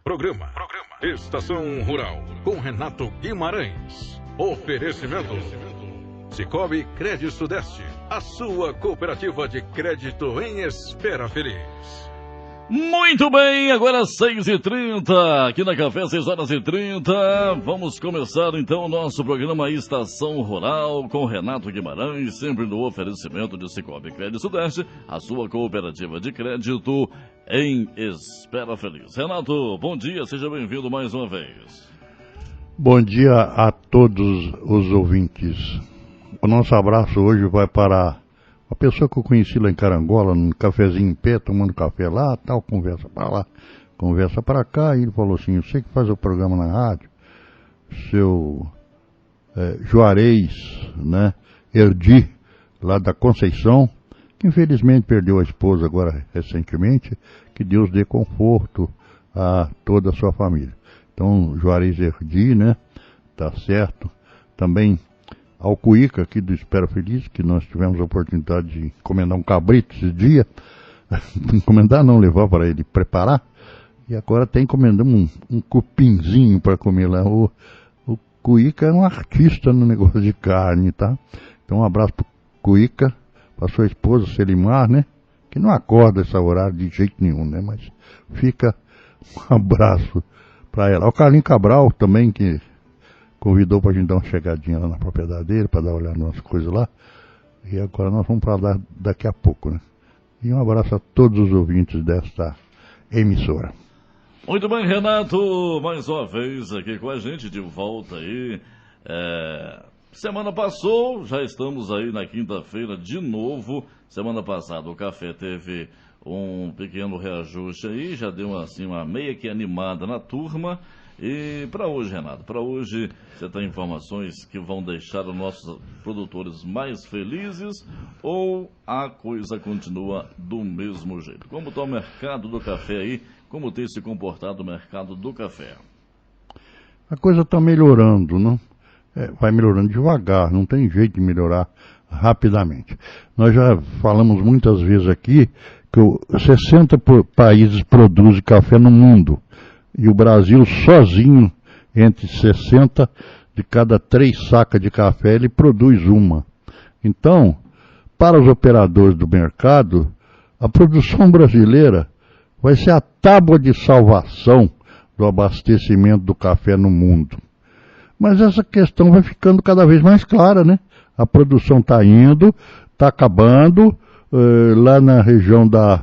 Programa Estação Rural com Renato Guimarães. Oferecimento Cicobi Crédito Sudeste, a sua cooperativa de crédito em Espera Feliz. Muito bem, agora 6h30, aqui na Café, 6h30. Vamos começar então o nosso programa Estação Rural com Renato Guimarães, sempre no oferecimento de Cicobi Crédito Sudeste, a sua cooperativa de crédito em Espera Feliz. Renato, bom dia, seja bem-vindo mais uma vez. Bom dia a todos os ouvintes. O nosso abraço hoje vai para uma pessoa que eu conheci lá em Carangola, num cafezinho em pé, tomando café lá, tal, conversa para lá, conversa para cá, e ele falou assim: eu sei que faz o programa na rádio, seu Juarez, né, Erdi, lá da Conceição, que infelizmente perdeu a esposa agora recentemente, que Deus dê conforto a toda a sua família. Então, Juarez Erdi, né, tá certo, também ao Cuíca aqui do Espera Feliz, que nós tivemos a oportunidade de encomendar um cabrito esse dia, encomendar não, levar para ele preparar, e agora até encomendamos um cupinzinho para comer lá. O Cuíca é um artista no negócio de carne, tá? Então um abraço pro Cuíca, para sua esposa Selimar, né, que não acorda esse horário de jeito nenhum, né, mas fica um abraço para ela. O Carlinho Cabral também, que convidou para a gente dar uma chegadinha lá na propriedade dele, para dar uma olhada nas coisas lá. E agora nós vamos para lá daqui a pouco, né? E um abraço a todos os ouvintes desta emissora. Muito bem, Renato, mais uma vez aqui com a gente, de volta aí. Semana passou, já estamos aí na quinta-feira de novo. Semana passada o café teve um pequeno reajuste aí, já deu assim uma meia que animada na turma. E para hoje, Renato, para hoje você tem informações que vão deixar os nossos produtores mais felizes ou a coisa continua do mesmo jeito? Como está o mercado do café aí? Como tem se comportado o mercado do café? A coisa está melhorando, não? Vai melhorando devagar, não tem jeito de melhorar rapidamente. Nós já falamos muitas vezes aqui que 60 países produzem café no mundo. E o Brasil sozinho, entre 60, de cada 3 sacas de café, ele produz uma. Então, para os operadores do mercado, a produção brasileira vai ser a tábua de salvação do abastecimento do café no mundo. Mas essa questão vai ficando cada vez mais clara, né? A produção está indo, está acabando, lá na região da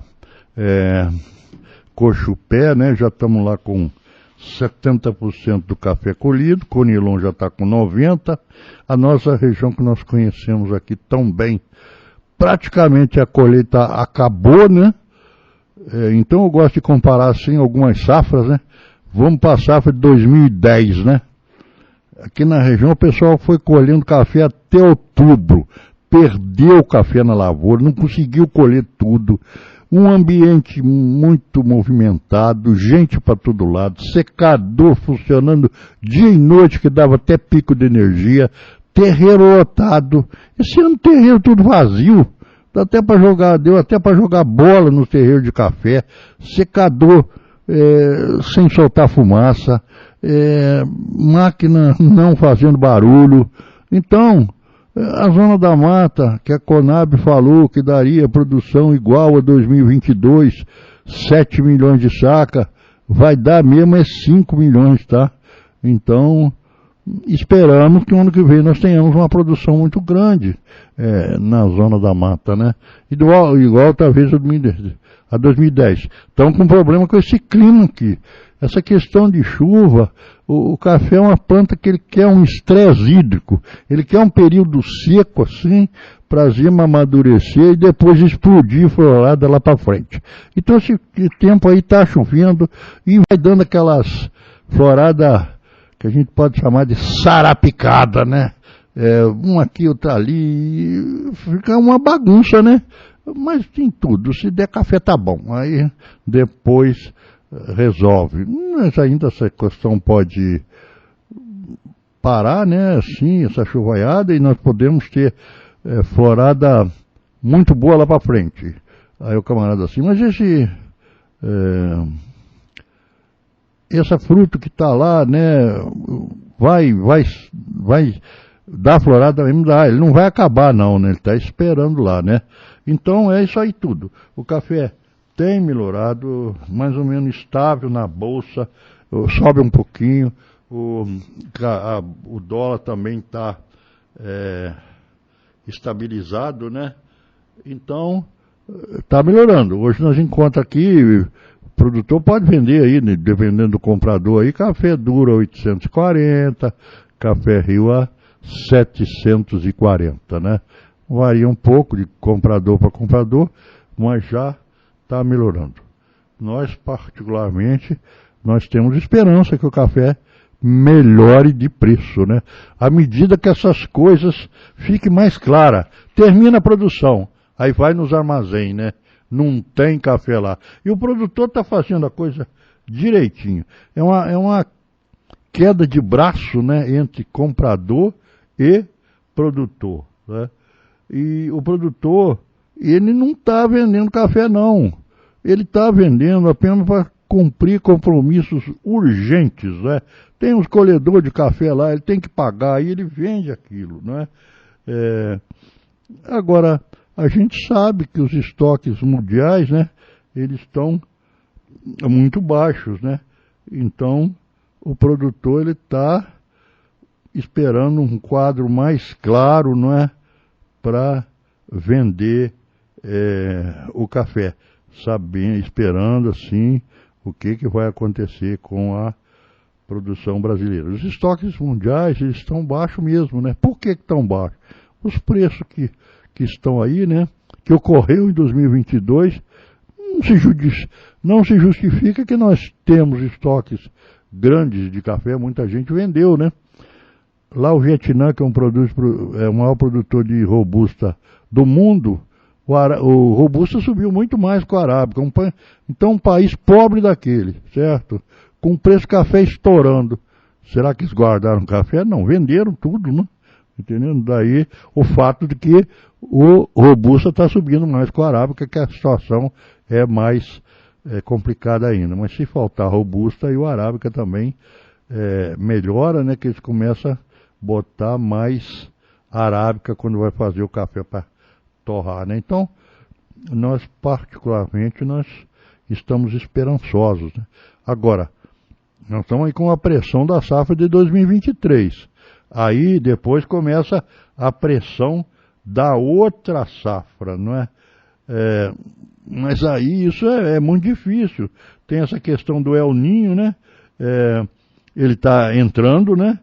Cochupé, né? Já estamos lá com 70% do café colhido, Conilon já está com 90%, a nossa região que nós conhecemos aqui tão bem, praticamente a colheita acabou, né? Então eu gosto de comparar assim algumas safras, né? Vamos para a safra de 2010, né? Aqui na região o pessoal foi colhendo café até outubro, perdeu o café na lavoura, não conseguiu colher tudo. Um ambiente muito movimentado, gente para todo lado, secador funcionando dia e noite que dava até pico de energia, terreiro lotado. Esse ano terreiro tudo vazio, deu até para jogar bola no terreiro de café, secador sem soltar fumaça, máquina não fazendo barulho. Então, a Zona da Mata, que a Conab falou que daria produção igual a 2022, 7 milhões de saca, vai dar mesmo 5 milhões, tá? Então, esperamos que o ano que vem nós tenhamos uma produção muito grande na Zona da Mata, né? Igual talvez a 2010. Estamos com um problema com esse clima aqui. Essa questão de chuva, o café é uma planta que ele quer um estresse hídrico, ele quer um período seco assim, para amadurecer e depois explodir florada lá para frente. Então esse tempo aí está chovendo e vai dando aquelas floradas que a gente pode chamar de sarapicada, né? Um aqui, outro ali, fica uma bagunça, né? Mas tem tudo, se der café tá bom, aí depois resolve. Mas ainda essa questão pode parar, né, assim, essa chuvoiada, e nós podemos ter florada muito boa lá para frente. Aí o camarada assim, mas essa fruta que está lá, né, vai dar florada mesmo, dá. Ele não vai acabar não, né? Ele está esperando lá, né? Então é isso aí tudo. O café tem melhorado, mais ou menos estável na bolsa, sobe um pouquinho, o dólar também está estabilizado, né? Então, está melhorando. Hoje nós encontramos aqui, o produtor pode vender aí, né, dependendo do comprador aí, café duro a 840, café Rio a 740, né? Varia um pouco de comprador para comprador, mas já está melhorando. Nós, particularmente, nós temos esperança que o café melhore de preço, né? À medida que essas coisas fiquem mais claras, termina a produção, aí vai nos armazéns, né? Não tem café lá. E o produtor está fazendo a coisa direitinho. É uma queda de braço, né, entre comprador e produtor, né? E o produtor, ele não está vendendo café não. Ele está vendendo apenas para cumprir compromissos urgentes, né? Tem uns colhedores de café lá, ele tem que pagar e ele vende aquilo, né? Agora, a gente sabe que os estoques mundiais, né, eles estão muito baixos, né? Então, o produtor ele está esperando um quadro mais claro, não é, para vender o café, sabendo, esperando assim o que vai acontecer com a produção brasileira. Os estoques mundiais eles estão baixos mesmo, né? Por que estão baixos? Os preços que estão aí, né? Que ocorreu em 2022 não se justifica que nós temos estoques grandes de café, muita gente vendeu, né? Lá o Vietnã, que é o maior produtor de robusta do mundo, o robusta subiu muito mais que o arábica. Então um país pobre daquele, certo? Com o preço do café estourando. Será que eles guardaram café? Não, venderam tudo, né? Entendendo? Daí o fato de que o robusta está subindo mais que o arábica, que a situação é mais complicada ainda. Mas se faltar robusta, e o arábica também melhora, né? Que eles começam a botar mais arábica quando vai fazer o café para torrar, né? Então, nós particularmente, nós estamos esperançosos, né? Agora, nós estamos aí com a pressão da safra de 2023. Aí depois começa a pressão da outra safra, não é? Mas aí isso é muito difícil. Tem essa questão do El Niño, né? Ele está entrando, né?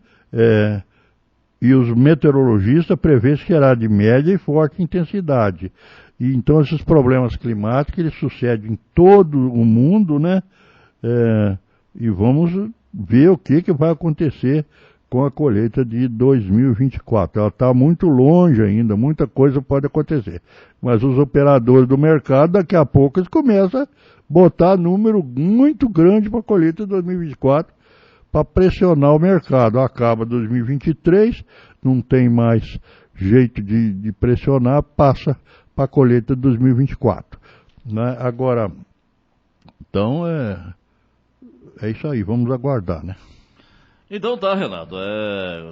E os meteorologistas prevêem que será de média e forte intensidade. E então esses problemas climáticos eles sucedem em todo o mundo, né? E vamos ver o que vai acontecer com a colheita de 2024. Ela está muito longe ainda, muita coisa pode acontecer. Mas os operadores do mercado, daqui a pouco, eles começam a botar número muito grande para a colheita de 2024 para pressionar o mercado. Acaba 2023, não tem mais jeito de pressionar, passa para a colheita de 2024. Né? Agora, então é isso aí, vamos aguardar, né? Então tá, Renato,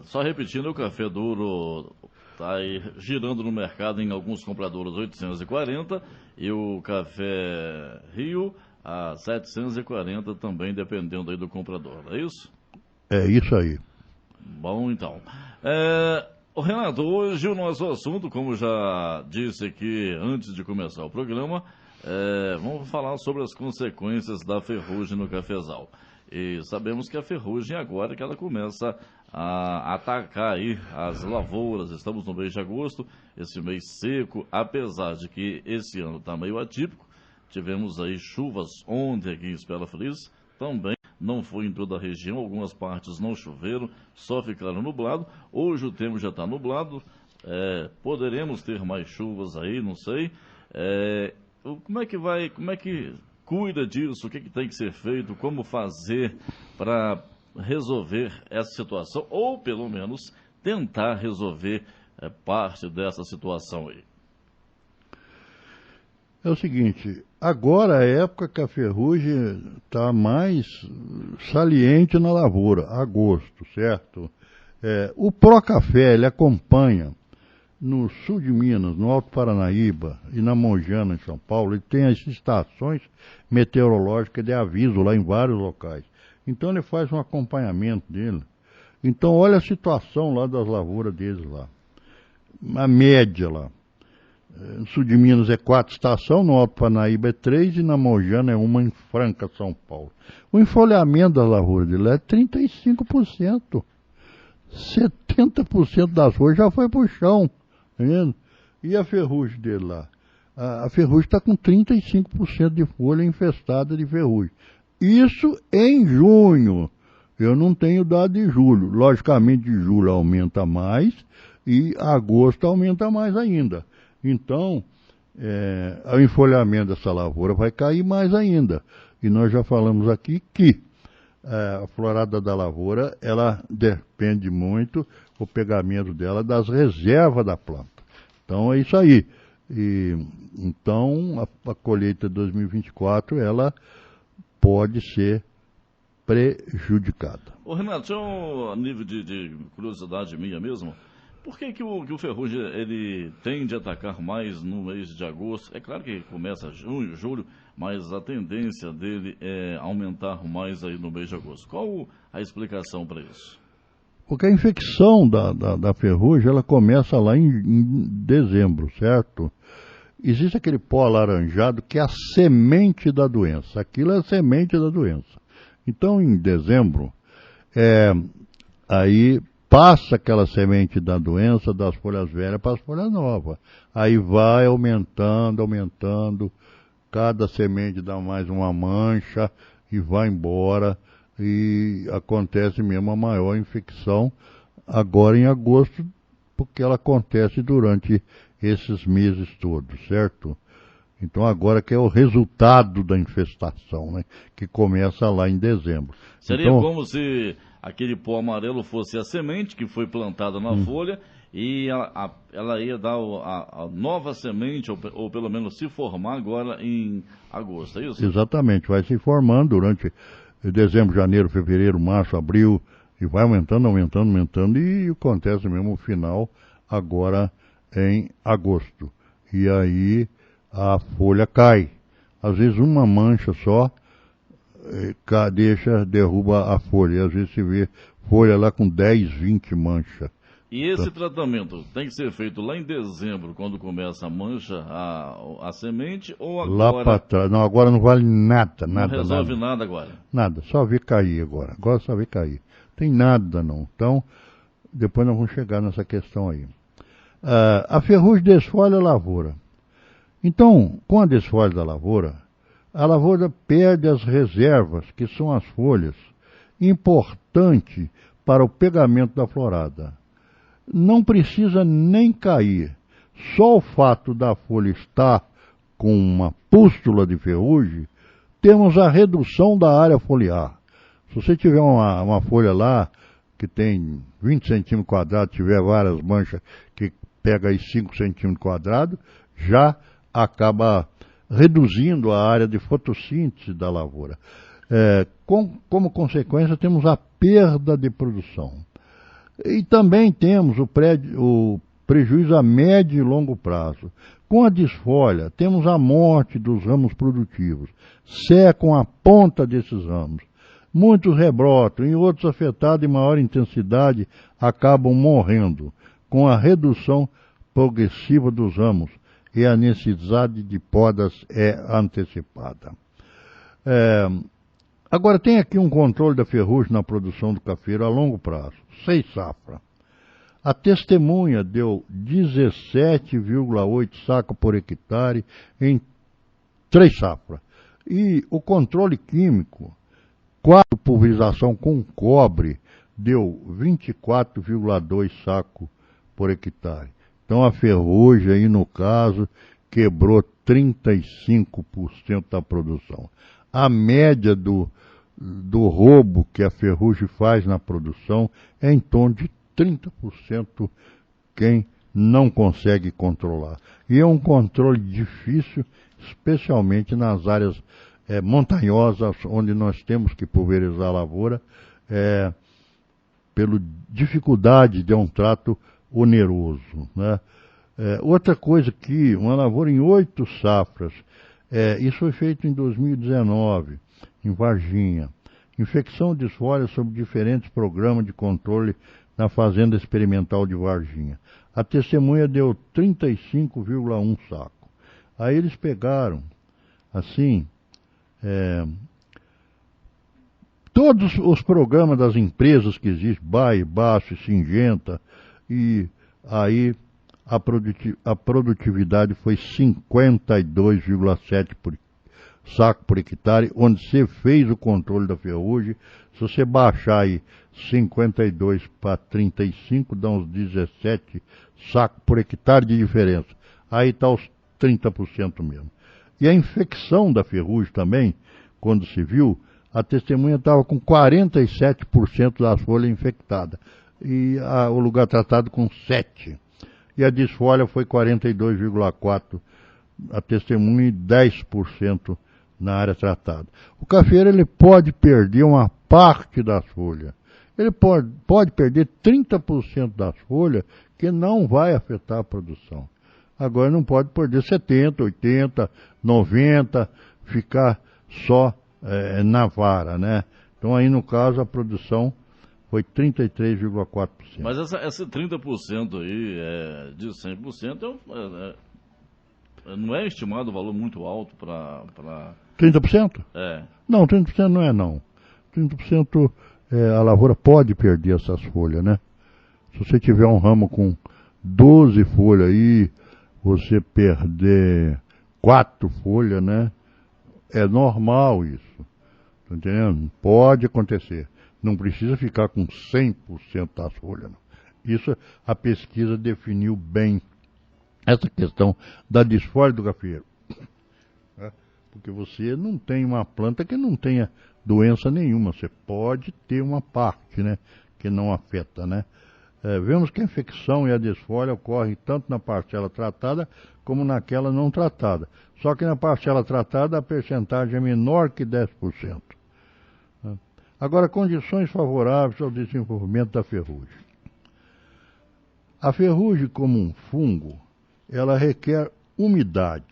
só repetindo, o café duro está aí girando no mercado em alguns compradores 840 e o café Rio a 740 também, dependendo aí do comprador, não é isso? É isso aí. Bom, então. Renato, hoje o nosso assunto, como já disse aqui antes de começar o programa, vamos falar sobre as consequências da ferrugem no cafezal. E sabemos que a ferrugem agora que ela começa a atacar aí as lavouras. Estamos no mês de agosto, esse mês seco, apesar de que esse ano está meio atípico. Tivemos aí chuvas ontem aqui em Espera Feliz, também não foi em toda a região, algumas partes não choveram, só ficaram nublado. Hoje o tempo já está nublado, poderemos ter mais chuvas aí, não sei. Como é que cuida disso? O que tem que ser feito? Como fazer para resolver essa situação? Ou, pelo menos, tentar resolver parte dessa situação aí? É o seguinte, agora é a época que a ferrugem está mais saliente na lavoura, agosto, certo? O Procafé, ele acompanha no sul de Minas, no Alto Paranaíba e na Mogiana, em São Paulo, ele tem as estações meteorológicas de aviso lá em vários locais. Então ele faz um acompanhamento dele. Então olha a situação lá das lavouras deles lá. A média lá. No sul de Minas é 4 estações, no Alto Paranaíba é 3 e na Mogiana é uma em Franca, São Paulo. O enfolhamento das lavouras dele é 35%. 70% das folhas já foi pro chão, tá vendo? E a ferrugem dele lá? A ferrugem está com 35% de folha infestada de ferrugem. Isso em junho. Eu não tenho dado de julho. Logicamente, de julho aumenta mais e agosto aumenta mais ainda. Então, o enfolhamento dessa lavoura vai cair mais ainda. E nós já falamos aqui que a florada da lavoura, ela depende muito, o pegamento dela, das reservas da planta. Então, é isso aí. Então, a colheita de 2024, ela pode ser prejudicada. Ô Renato, só a nível de curiosidade minha mesmo, por que o ferrugem ele tende a atacar mais no mês de agosto? É claro que começa junho, julho, mas a tendência dele é aumentar mais aí no mês de agosto. Qual a explicação para isso? Porque a infecção da ferrugem, ela começa lá em dezembro, certo? Existe aquele pó alaranjado que é a semente da doença. Aquilo é a semente da doença. Então, em dezembro, aí passa aquela semente da doença das folhas velhas para as folhas novas. Aí vai aumentando, cada semente dá mais uma mancha e vai embora. E acontece mesmo a maior infecção agora em agosto, porque ela acontece durante esses meses todos, certo? Então agora que é o resultado da infestação, né? Que começa lá em dezembro. Seria então, como se aquele pó amarelo fosse a semente que foi plantada na folha e ela ia dar a nova semente, ou pelo menos se formar agora em agosto, é isso? Exatamente, vai se formando durante dezembro, janeiro, fevereiro, março, abril, e vai aumentando, e acontece mesmo o final agora em agosto. E aí a folha cai. Às vezes uma mancha só derruba a folha. E às vezes se vê folha lá com 10, 20 manchas. E esse tratamento tem que ser feito lá em dezembro, quando começa a mancha, a semente, ou agora? Lá para trás. Não, agora não vale nada. Não resolve nada agora? Nada, só vê cair agora. Agora só vê cair. Tem nada não. Então, depois nós vamos chegar nessa questão aí. A ferrugem desfolha a lavoura. Então, com a desfolha da lavoura, a lavoura perde as reservas, que são as folhas, importante para o pegamento da florada. Não precisa nem cair. Só o fato da folha estar com uma pústula de ferrugem, temos a redução da área foliar. Se você tiver uma folha lá que tem 20 centímetros quadrados, tiver várias manchas que pega aí 5 centímetros quadrados, já acaba reduzindo a área de fotossíntese da lavoura. Como consequência, temos a perda de produção. E também temos o prejuízo a médio e longo prazo. Com a desfolha, temos a morte dos ramos produtivos. Secam a ponta desses ramos. Muitos rebrotam e outros afetados em maior intensidade acabam morrendo, com a redução progressiva dos ramos, e a necessidade de podas é antecipada. Agora, tem aqui um controle da ferrugem na produção do cafeiro a longo prazo, 6 safras. A testemunha deu 17,8 sacos por hectare em 3 safras. E o controle químico, 4 pulverização com cobre, deu 24,2 sacos por hectare. Então a ferrugem aí, no caso, quebrou 35% da produção. A média do roubo que a ferrugem faz na produção é em torno de 30% quem não consegue controlar. E é um controle difícil, especialmente nas áreas montanhosas, onde nós temos que pulverizar a lavoura, pela dificuldade de um trato oneroso, né? Outra coisa que uma lavoura em 8 safras, isso foi feito em 2019, em Varginha. Infecção de folhas sob diferentes programas de controle na Fazenda Experimental de Varginha. A testemunha deu 35,1 saco. Aí eles pegaram, assim, todos os programas das empresas que existem, Bayer, Baço, Singenta, e aí a produtividade foi 52,7 saco por hectare, onde você fez o controle da ferrugem. Se você baixar aí 52 para 35, dá uns 17 sacos por hectare de diferença. Aí está os 30% mesmo. E a infecção da ferrugem também, quando se viu, a testemunha estava com 47% das folhas infectadas e o lugar tratado com 7%. E a desfolha foi 42,4%, a testemunha, e 10% na área tratada. O cafeiro ele pode perder uma parte das folhas. Ele pode perder 30% das folhas, que não vai afetar a produção. Agora não pode perder 70%, 80%, 90%, ficar só na vara, né? Então aí no caso a produção foi 33,4%. Mas esse 30% aí de 100% não é estimado um valor muito alto para... 30%? Não, 30% não é não. 30% a lavoura pode perder essas folhas, né? Se você tiver um ramo com 12 folhas aí, você perder 4 folhas, né? É normal isso. Tá entendendo? Pode acontecer. Não precisa ficar com 100% das folhas, não. Isso a pesquisa definiu bem, essa questão da desfolha do cafeiro. Porque você não tem uma planta que não tenha doença nenhuma. Você pode ter uma parte, né, que não afeta, né? Vemos que a infecção e a desfolha ocorrem tanto na parcela tratada como naquela não tratada. Só que na parcela tratada a percentagem é menor que 10%. Agora, condições favoráveis ao desenvolvimento da ferrugem. A ferrugem, como um fungo, ela requer umidade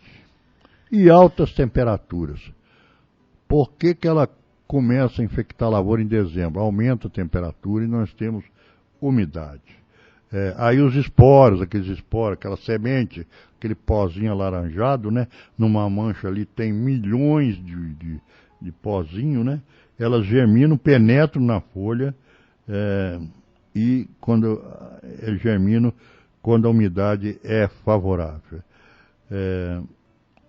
e altas temperaturas. Por que ela começa a infectar a lavoura em dezembro? Aumenta a temperatura e nós temos umidade. Aí os esporos, aquela semente, aquele pozinho alaranjado, né? Numa mancha ali tem milhões de pozinho, né? Elas germinam, penetram na folha e quando germinam, quando a umidade é favorável.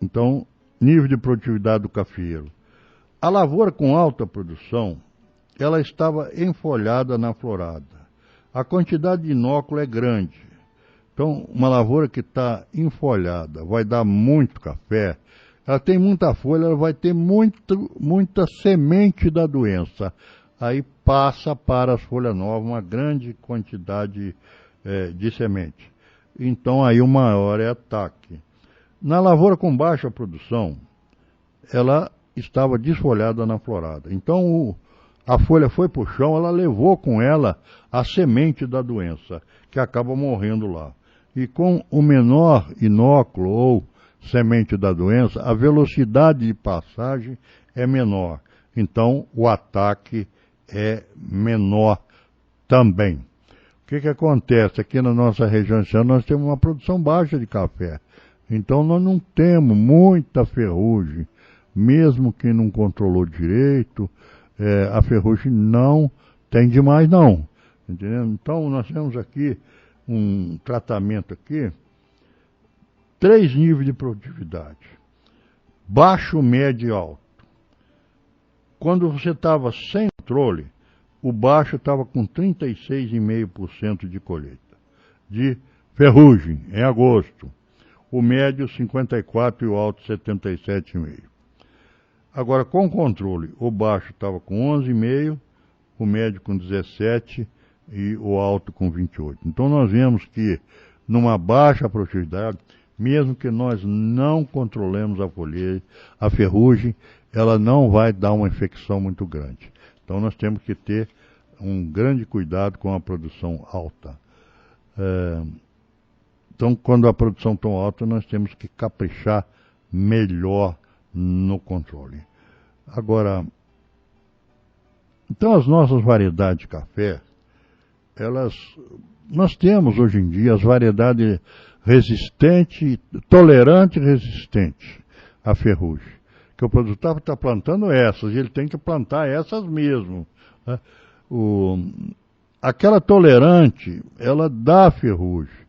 Então, nível de produtividade do cafeiro. A lavoura com alta produção, ela estava enfolhada na florada. A quantidade de inóculo é grande. Então, uma lavoura que está enfolhada, vai dar muito café, ela tem muita folha, ela vai ter muita semente da doença. Aí passa para as folhas novas uma grande quantidade de semente. Então, aí o maior é ataque. Na lavoura com baixa produção, ela estava desfolhada na florada. Então, a folha foi para o chão, ela levou com ela a semente da doença, que acaba morrendo lá. E com o menor inóculo ou semente da doença, a velocidade de passagem é menor. Então, o ataque é menor também. O que acontece? Aqui na nossa região, nós temos uma produção baixa de café. Então, nós não temos muita ferrugem. Mesmo quem não controlou direito, a ferrugem não tem demais, não. Entendeu? Então, nós temos aqui um tratamento aqui, 3 níveis de produtividade. Baixo, médio e alto. Quando você estava sem controle, o baixo estava com 36,5% de colheita de ferrugem em agosto. O médio 54% e o alto 77,5%. Agora, com controle, o baixo estava com 11,5%, o médio com 17% e o alto com 28%. Então, nós vemos que numa baixa produtividade, mesmo que nós não controlemos a ferrugem, ela não vai dar uma infecção muito grande. Então nós temos que ter um grande cuidado com a produção alta. Então, quando a produção tão alta, nós temos que caprichar melhor no controle. Agora, então as nossas variedades de café, nós temos hoje em dia as variedades resistente, tolerante e resistente à ferrugem. Que o produtor está plantando essas, e ele tem que plantar essas mesmo, né? Aquela tolerante, ela dá ferrugem,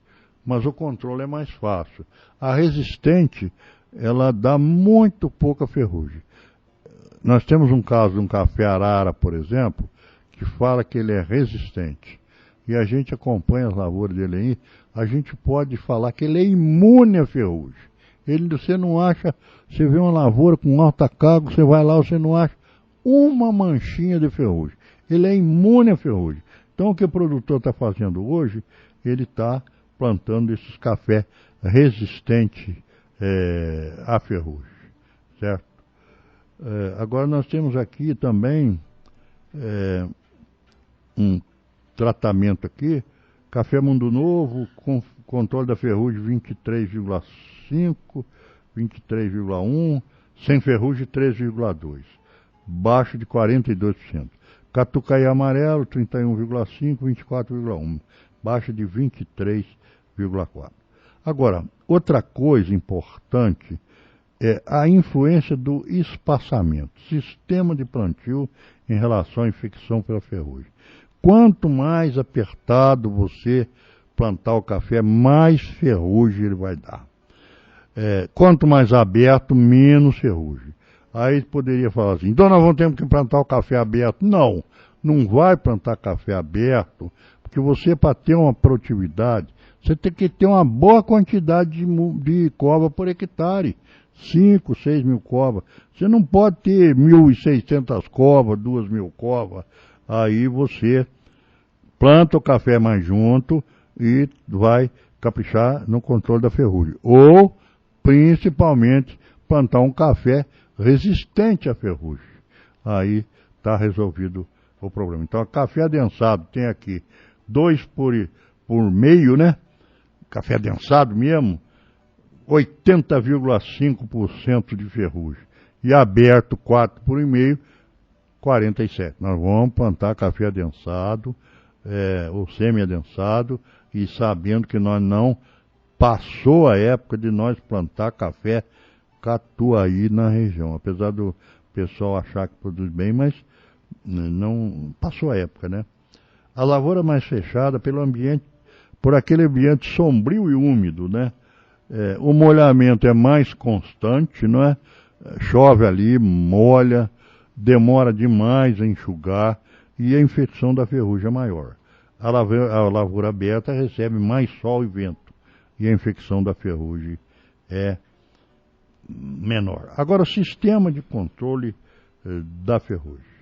mas o controle é mais fácil. A resistente, ela dá muito pouca ferrugem. Nós temos um caso de um café arara, por exemplo, que fala que ele é resistente. E a gente acompanha as lavouras dele aí, a gente pode falar que ele é imune à ferrugem. Você não acha, você vê uma lavoura com alta carga, você vai lá, você não acha uma manchinha de ferrugem. Ele é imune à ferrugem. Então o que o produtor está fazendo hoje, ele está plantando esses cafés resistentes à ferrugem, certo? Agora nós temos aqui também um tratamento aqui, Café Mundo Novo, com controle da ferrugem 23,5, 23,1, sem ferrugem 3,2, baixo de 42%. Catucaí Amarelo 31,5, 24,1, baixo de 23,4. Agora, outra coisa importante é a influência do espaçamento, sistema de plantio em relação à infecção pela ferrugem. Quanto mais apertado você plantar o café, mais ferrugem ele vai dar. Quanto mais aberto, menos ferrugem. Aí poderia falar assim, então nós vamos ter que plantar o café aberto. Não, não vai plantar café aberto, porque você, para ter uma produtividade, você tem que ter uma boa quantidade de cova por hectare. 5, 6 mil covas. Você não pode ter 1.600 covas, 2.000 covas. Aí você planta o café mais junto e vai caprichar no controle da ferrugem. Ou, principalmente, plantar um café resistente à ferrugem. Aí está resolvido o problema. Então, café adensado tem aqui 2 por meio, né? Café adensado mesmo, 80,5% de ferrugem. E aberto 4 por meio, 47. Nós vamos plantar café adensado, ou semi-adensado, e sabendo que nós não passou a época de nós plantar café catuaí na região. Apesar do pessoal achar que produz bem, mas não passou a época, né? A lavoura mais fechada pelo ambiente, por aquele ambiente sombrio e úmido, né? O molhamento é mais constante, não é? Chove ali, molha, demora demais a enxugar e a infecção da ferrugem é maior. A lavoura aberta recebe mais sol e vento e a infecção da ferrugem é menor. Agora, o sistema de controle da ferrugem.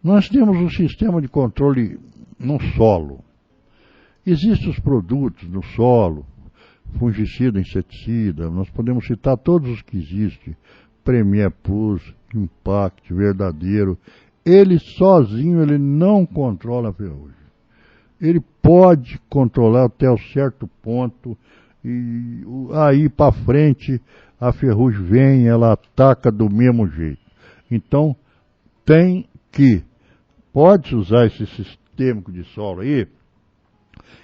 Nós temos um sistema de controle no solo. Existem os produtos no solo, fungicida, inseticida, nós podemos citar todos os que existem, Premier Plus, Impact, Verdadeiro. Ele sozinho, ele não controla a ferrugem. Ele pode controlar até um certo ponto, e aí para frente a ferrugem vem, ela ataca do mesmo jeito. Então, pode-se usar esse sistema de solo aí,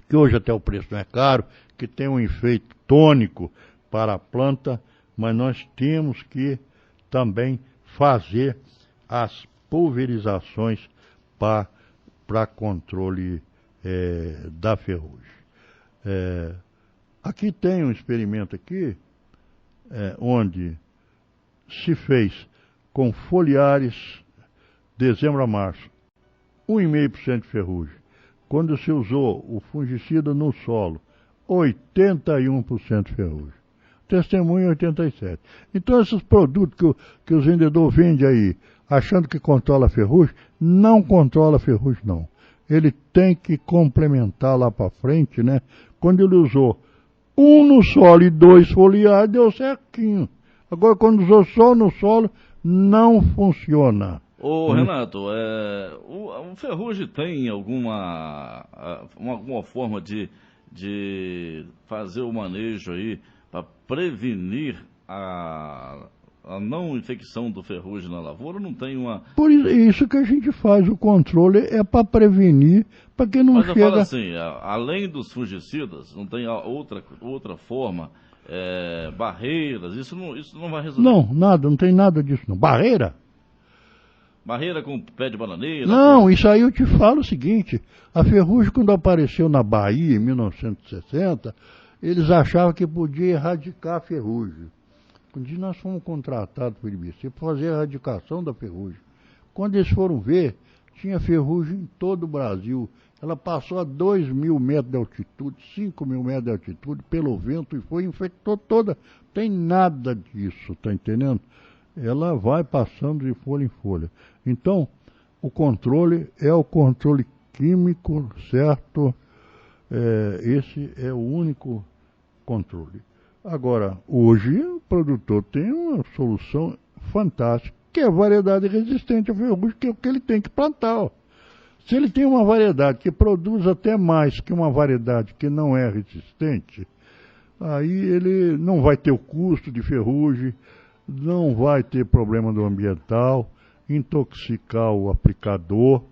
que hoje até o preço não é caro, que tem um efeito tônico para a planta, mas nós temos que também fazer as pulverizações para controle da ferrugem. Aqui tem um experimento aqui, onde se fez com foliares, dezembro a março, 1,5% de ferrugem. Quando se usou o fungicida no solo, 81% de ferrugem. Testemunho 87%. Então esses produtos que os vendedores vendem aí, achando que controla a ferrugem, não controla a ferrugem não. Ele tem que complementar lá para frente, né? Quando ele usou Um no solo e 2 foliares, deu certinho. Agora, quando usou só no solo, não funciona. Ô, Renato, o ferrugem tem alguma forma de fazer o manejo aí para prevenir a não infecção do ferrugem na lavoura? Não tem uma... Por isso que a gente faz o controle, é para prevenir, para que não Mas chega... eu falo assim, além dos fungicidas, não tem outra forma, barreiras, isso não vai resolver? Não, nada, não tem nada disso não. Barreira? Barreira com pé de bananeira? Não, isso aí eu te falo o seguinte, a ferrugem quando apareceu na Bahia em 1960, eles achavam que podia erradicar a ferrugem. Um dia nós fomos contratados pelo IBC para fazer a erradicação da ferrugem. Quando eles foram ver, tinha ferrugem em todo o Brasil. Ela passou a 2.000 metros de altitude, 5.000 metros de altitude, pelo vento, e foi infectou toda. Tem nada disso, tá entendendo? Ela vai passando de folha em folha. Então, o controle é o controle químico, certo? Esse é o único controle. Agora, hoje o produtor tem uma solução fantástica, que é a variedade resistente à ferrugem, que é o que ele tem que plantar. Ó. Se ele tem uma variedade que produz até mais que uma variedade que não é resistente, aí ele não vai ter o custo de ferrugem, não vai ter problema do ambiental, intoxicar o aplicador.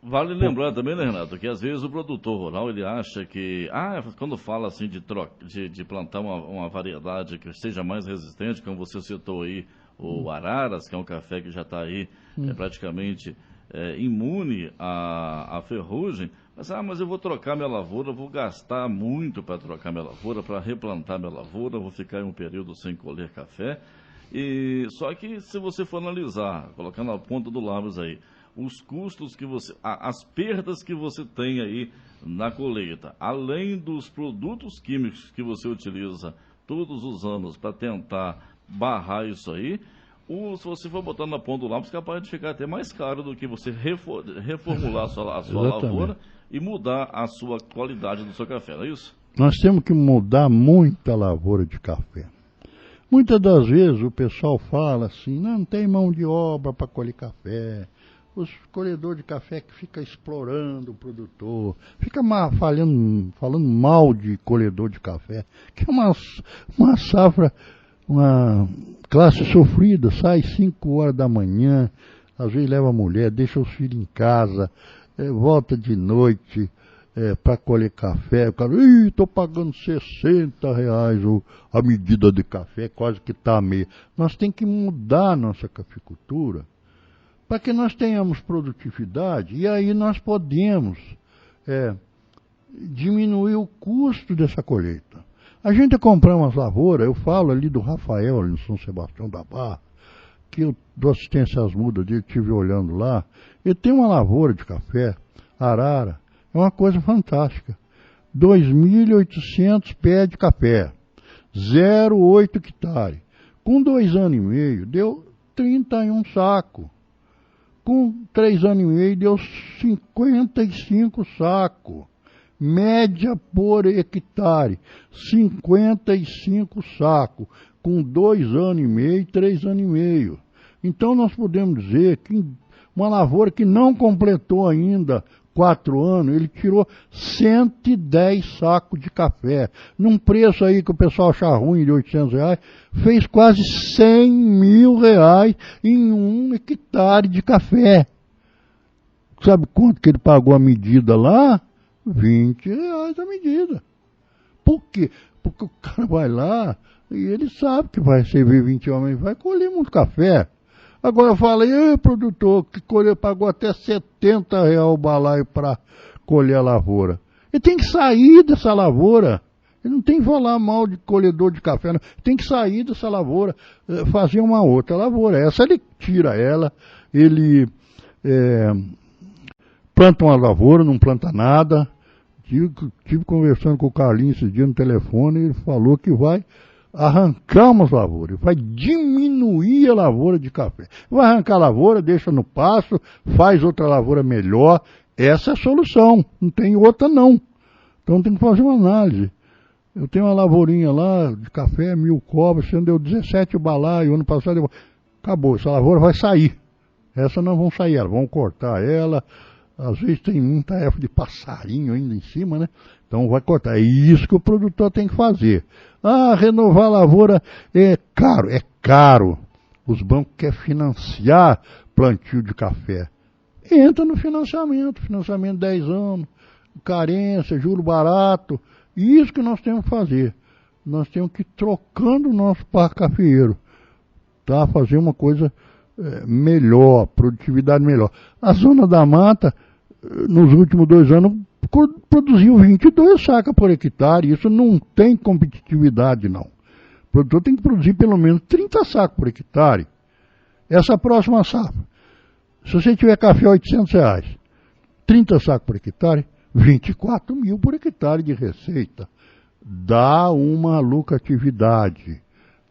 Vale lembrar também, né, Renato, que às vezes o produtor rural ele acha que, quando fala assim de plantar uma variedade que seja mais resistente, como você citou aí, o Araras, que é um café que já está aí praticamente imune à ferrugem, mas eu vou trocar minha lavoura, vou gastar muito para trocar minha lavoura, para replantar minha lavoura, vou ficar em um período sem colher café. Só que se você for analisar, colocando a ponta do lápis aí, os custos que as perdas que você tem aí na colheita, além dos produtos químicos que você utiliza todos os anos para tentar barrar isso aí, se você for botando na ponta do lápis, é capaz de ficar até mais caro do que você reformular a sua lavoura e mudar a sua qualidade do seu café, não é isso? Nós temos que mudar muita lavoura de café. Muitas das vezes o pessoal fala assim, não tem mão de obra para colher café. Os colhedores de café que ficam explorando o produtor, fica falando mal de colhedor de café, que é uma safra, uma classe sofrida, sai 5 horas da manhã, às vezes leva a mulher, deixa os filhos em casa, volta de noite para colher café, o cara, estou pagando R$60 a medida de café, quase que está a meia. Nós temos que mudar a nossa cafeicultura, para que nós tenhamos produtividade, e aí nós podemos diminuir o custo dessa colheita. A gente comprar umas lavouras, eu falo ali do Rafael, ali no São Sebastião da Barra, que eu dou assistência às mudas dele, estive olhando lá, ele tem uma lavoura de café, Arara, é uma coisa fantástica. 2.800 pés de café, 0,8 hectare. Com 2 anos e meio, deu 31 sacos. Com 3 anos e meio, deu 55 sacos. Média por hectare, 55 sacos. Com 2 anos e meio, 3 anos e meio. Então, nós podemos dizer que uma lavoura que não completou ainda 4 anos, ele tirou 110 sacos de café. Num preço aí que o pessoal acha ruim, de R$800, fez quase R$100.000 em 1 hectare de café. Sabe quanto que ele pagou a medida lá? R$20 a medida. Por quê? Porque o cara vai lá e ele sabe que vai receber 20 homens, vai colher muito café. Agora eu falei, produtor, que pagou até R$70 o balaio para colher a lavoura. Ele tem que sair dessa lavoura. Ele não tem que falar mal de colhedor de café, não. Ele tem que sair dessa lavoura, fazer uma outra lavoura. Essa ele tira ela, ele planta uma lavoura, não planta nada. Tive conversando com o Carlinhos esse dia no telefone, e ele falou que vai arrancar umas lavouras, vai diminuir a lavoura de café. Vai arrancar a lavoura, deixa no pasto, faz outra lavoura melhor. Essa é a solução, não tem outra não. Então tem que fazer uma análise. Eu tenho uma lavourinha lá de café, 1000 cobras, você deu 17 balaios, ano passado acabou, essa lavoura vai sair. Essa não vão sair, elas vão cortar ela, às vezes tem muita erva de passarinho ainda em cima, né? Então vai cortar. É isso que o produtor tem que fazer. Ah, renovar a lavoura é caro, é caro. Os bancos querem financiar plantio de café. Entra no financiamento 10 anos, carência, juro barato. Isso que nós temos que fazer. Nós temos que ir trocando o nosso parque cafeeiro, tá? Fazer uma coisa melhor, produtividade melhor. A zona da mata, nos últimos 2 anos, produziu 22 sacas por hectare. Isso não tem competitividade, não. O produtor tem que produzir pelo menos 30 sacos por hectare. Essa próxima safra, se você tiver café a R$800, 30 sacos por hectare, 24 mil por hectare de receita. Dá uma lucratividade.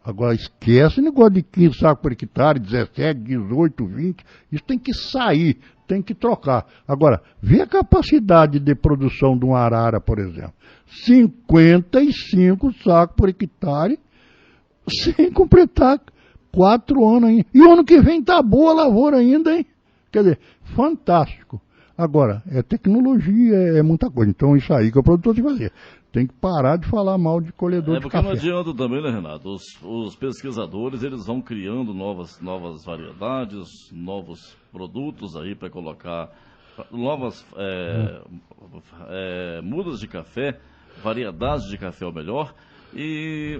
Agora esquece o negócio de 15 sacos por hectare, 17, 18, 20. Isso tem que sair, tem que trocar. Agora, vê a capacidade de produção de um arara, por exemplo. 55 sacos por hectare, sem completar 4 anos ainda. E o ano que vem tá boa a lavoura ainda, hein? Quer dizer, fantástico. Agora, é tecnologia, é muita coisa. Então isso aí que o produtor tem que fazer. Tem que parar de falar mal de colhedor de café. É porque não adianta também, né, Renato? Os pesquisadores, eles vão criando novas variedades, novos produtos aí para colocar, novas mudas de café, variedades de café ao melhor.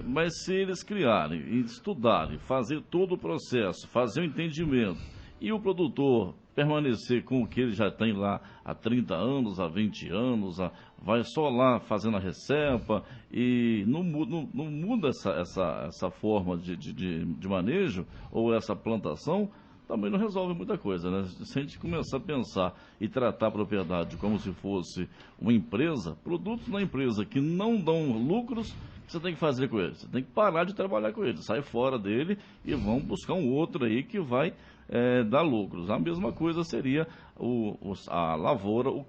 Mas se eles criarem, estudarem, fazer todo o processo, fazer o entendimento, e o produtor permanecer com o que ele já tem lá há 30 anos, há 20 anos, vai só lá fazendo a recepa e não muda essa forma de manejo ou essa plantação, também não resolve muita coisa, né? Se a gente começar a pensar e tratar a propriedade como se fosse uma empresa, produtos na empresa que não dão lucros, o que você tem que fazer com eles? Você tem que parar de trabalhar com eles, sai fora dele e vão buscar um outro aí que vai dar lucros. A mesma coisa seria a lavoura, o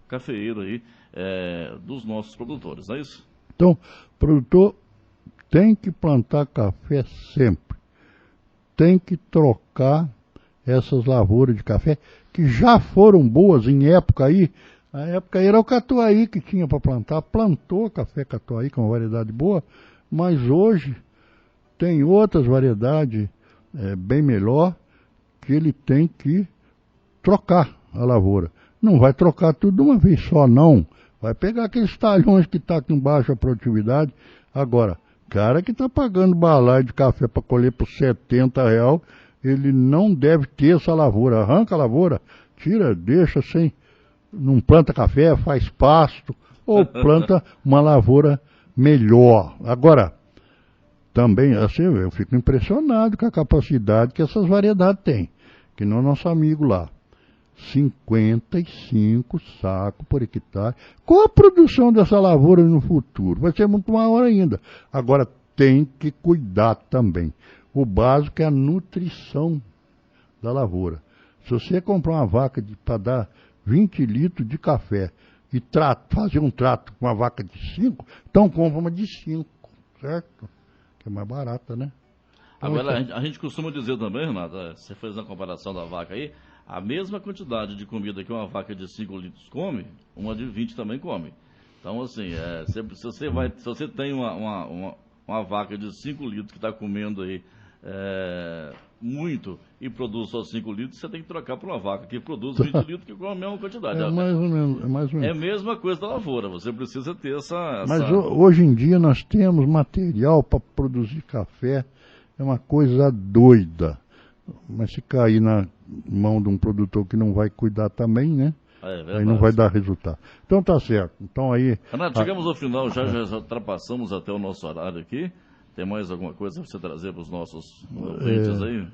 cafeeiro aí dos nossos produtores, não é isso? Então, o produtor tem que plantar café sempre. Tem que trocar essas lavouras de café que já foram boas em época aí. A época aí era o catuaí que tinha para plantar. Plantou café catuaí, que é uma variedade boa, mas hoje tem outras variedades bem melhor, que ele tem que trocar a lavoura. Não vai trocar tudo de uma vez só, não. Vai pegar aqueles talhões que está com baixa produtividade. Agora, cara que está pagando balaio de café para colher por R$70, ele não deve ter essa lavoura. Arranca a lavoura, tira, deixa sem, não planta café, faz pasto, ou planta uma lavoura melhor. Agora, também, assim, eu fico impressionado com a capacidade que essas variedades têm. Que não é nosso amigo lá. 55 sacos por hectare. Qual a produção dessa lavoura no futuro? Vai ser muito maior ainda. Agora, tem que cuidar também. O básico é a nutrição da lavoura. Se você comprar uma vaca para dar 20 litros de café e fazer um trato com uma vaca de 5, então compra uma de 5, certo? Que é mais barata, né? Então, agora, a gente costuma dizer também, Renato, você fez uma comparação da vaca aí, a mesma quantidade de comida que uma vaca de 5 litros come, uma de 20 também come. Então, assim, se você tem uma vaca de 5 litros que está comendo aí muito e produz só 5 litros, você tem que trocar por uma vaca que produz 20 litros que come a mesma quantidade. É mais ou menos. É a mesma coisa da lavoura, você precisa ter essa... Mas hoje em dia nós temos material para produzir café, é uma coisa doida. Mas se cair na mão de um produtor que não vai cuidar também, né? Aí não vai dar resultado. Então tá certo. Então aí... Renato, chegamos ao final, já ultrapassamos até o nosso horário aqui. Tem mais alguma coisa para você trazer para os nossos ouvintes aí?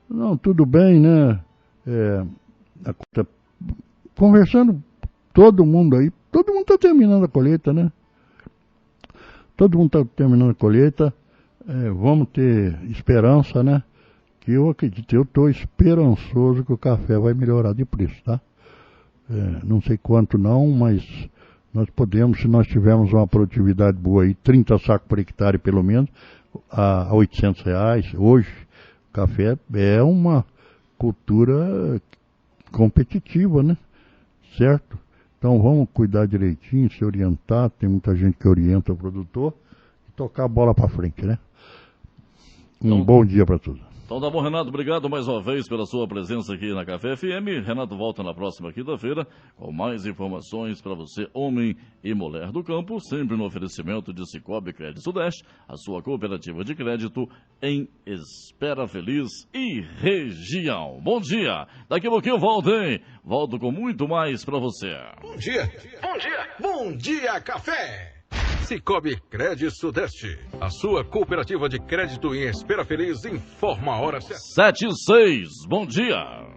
Não, tudo bem, né? Conversando todo mundo aí, todo mundo está terminando a colheita, né? Todo mundo está terminando a colheita. Vamos ter esperança, né? Que eu acredito, eu estou esperançoso que o café vai melhorar de preço, tá? Não sei quanto não, mas Nós podemos, se nós tivermos uma produtividade boa aí, 30 sacos por hectare pelo menos, a R$800. Hoje, café é uma cultura competitiva, né? Certo? Então vamos cuidar direitinho, se orientar, tem muita gente que orienta o produtor e tocar a bola para frente, né? Um bom dia para todos. Então tá bom, Renato, obrigado mais uma vez pela sua presença aqui na Café FM. Renato volta na próxima quinta-feira com mais informações para você, homem e mulher do campo, sempre no oferecimento de Cicobi Crédito Sudeste, a sua cooperativa de crédito em Espera Feliz e região. Bom dia! Daqui a pouquinho eu volto, hein? Volto com muito mais para você. Bom dia! Bom dia! Bom dia, café! Cicobi Crédito Sudeste, a sua cooperativa de crédito em Espera Feliz, informa a hora certa. 7:06, bom dia!